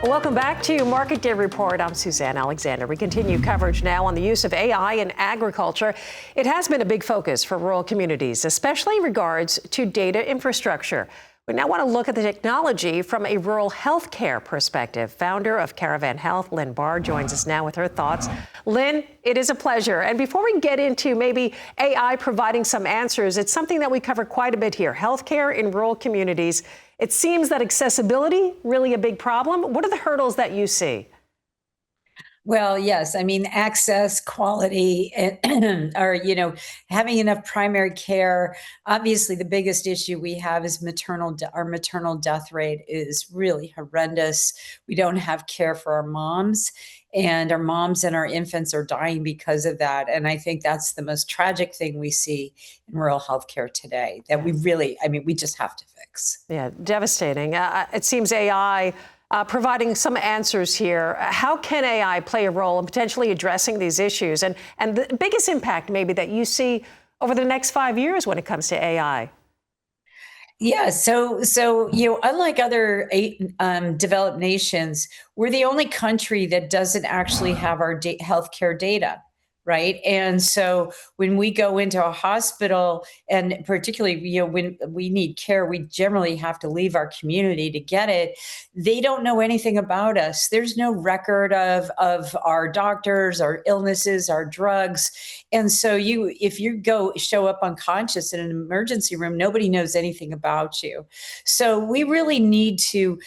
Welcome back to Market Day Report. I'm Suzanne Alexander. We continue coverage now on the use of AI in agriculture. It has been a big focus for rural communities, especially in regards to data infrastructure. We now want to look at the technology from a rural healthcare perspective. Founder of Caravan Health, Lynn Barr, joins us now with her thoughts. Lynn, it is a pleasure. And before we get into maybe AI providing some answers, it's something that we cover quite a bit here. Healthcare in rural communities. It seems that accessibility, really a big problem. What are the hurdles that you see? Well, yes. I mean, access, quality, and, or, having enough primary care. Obviously, the biggest issue we have is our maternal death rate is really horrendous. We don't have care for our moms, and our infants are dying because of that. And I think that's the most tragic thing we see in rural healthcare today that we just have to fix. Yeah, devastating. It seems AI providing some answers here. How can AI play a role in potentially addressing these issues? And the biggest impact maybe that you see over the next 5 years when it comes to AI? Yeah, so unlike other developed nations, we're the only country that doesn't actually have our healthcare data, right? And so when we go into a hospital, and particularly when we need care, we generally have to leave our community to get it. They don't know anything about us. There's no record of our doctors, our illnesses, our drugs. And so if you show up unconscious in an emergency room, nobody knows anything about you. So we really need to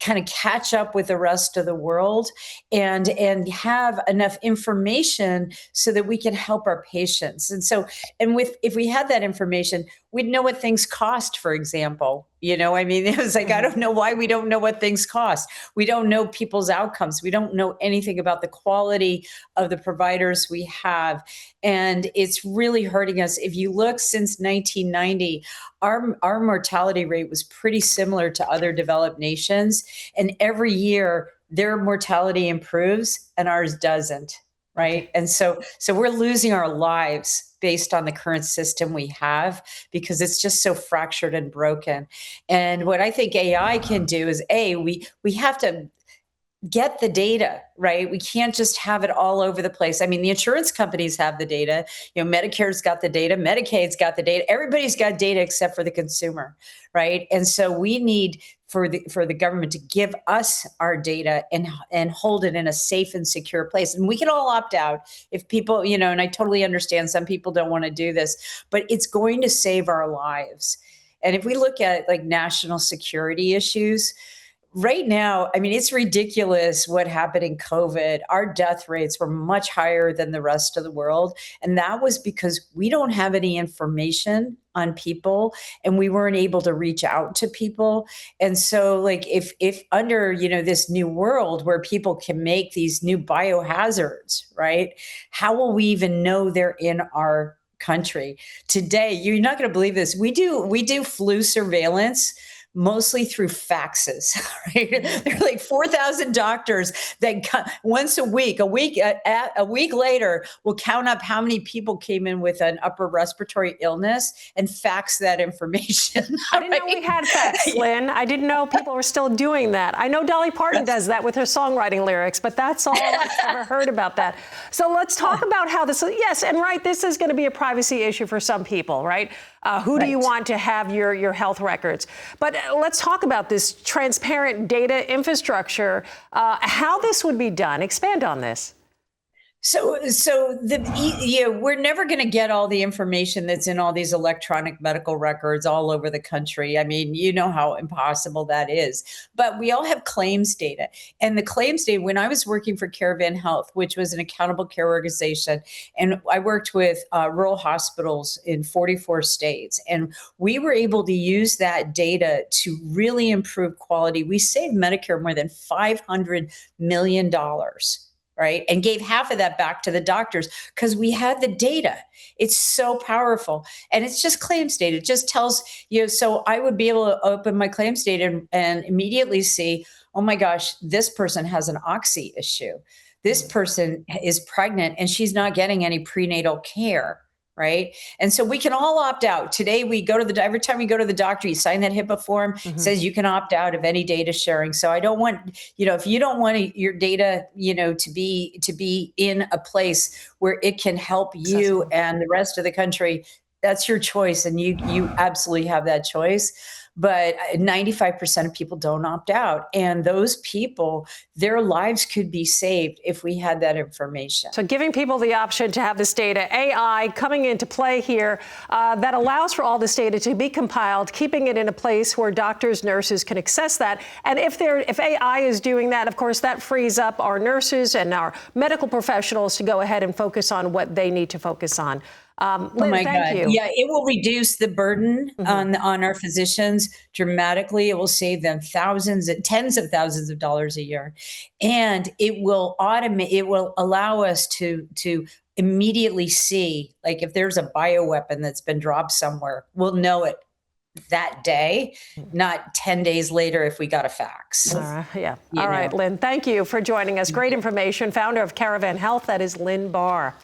kind of catch up with the rest of the world and have enough information so that we can help our patients. If we had that information, we'd know what things cost, for example. It was like, I don't know why we don't know what things cost. We don't know people's outcomes. We don't know anything about the quality of the providers we have. And it's really hurting us. If you look since 1990, our mortality rate was pretty similar to other developed nations. And every year their mortality improves and ours doesn't. Right. And so we're losing our lives based on the current system we have because it's just so fractured and broken. And what I think AI can do is we have to get the data, right? We can't just have it all over the place. I mean, the insurance companies have the data, Medicare's got the data, Medicaid's got the data, everybody's got data except for the consumer, right? And so we need for the government to give us our data and hold it in a safe and secure place. And we can all opt out if people, and I totally understand some people don't want to do this, but it's going to save our lives. And if we look at like national security issues, right now, I mean, it's ridiculous what happened in COVID. Our death rates were much higher than the rest of the world. And that was because we don't have any information on people and we weren't able to reach out to people. And so like if under, this new world where people can make these new biohazards, right? How will we even know they're in our country? Today, you're not going to believe this. We do flu surveillance mostly through faxes, right? There are like 4,000 doctors that once a week later will count up how many people came in with an upper respiratory illness and fax that information. I didn't know we had fax, Lynn. I didn't know people were still doing that. I know Dolly Parton does that with her songwriting lyrics, but that's all I've ever heard about that. So let's talk about how this is going to be a privacy issue for some people, right? Who do you want to have your health records? But let's talk about this transparent data infrastructure, how this would be done. Expand on this. So we're never going to get all the information that's in all these electronic medical records all over the country. I mean, you know how impossible that is. But we all have claims data. And the claims data, when I was working for Caravan Health, which was an accountable care organization, and I worked with rural hospitals in 44 states, and we were able to use that data to really improve quality. We saved Medicare more than $500 million. Right. And gave half of that back to the doctors because we had the data. It's so powerful. And it's just claims data. It just tells so I would be able to open my claims data and immediately see, oh my gosh, this person has an oxy issue. This person is pregnant and she's not getting any prenatal care. right? And so we can all opt out. Today we go to the every time we go to the doctor, you sign that HIPAA form, says you can opt out of any data sharing. So I don't want, if you don't want your data, to be in a place where it can help you and the rest of the country, that's your choice, and you absolutely have that choice. But 95% of people don't opt out. And those people, their lives could be saved if we had that information. So giving people the option to have this data, AI coming into play here, that allows for all this data to be compiled, keeping it in a place where doctors, nurses can access that. And if AI is doing that, of course, that frees up our nurses and our medical professionals to go ahead and focus on what they need to focus on. Lynn, oh my thank God. you. Yeah, it will reduce the burden on our physicians dramatically. It will save them tens of thousands of dollars a year. And it will allow us to immediately see, like, if there's a bioweapon that's been dropped somewhere, we'll know it that day, not 10 days later if we got a fax. Yeah. All right, Lynn, thank you for joining us. Great information. Founder of Caravan Health, that is Lynn Barr.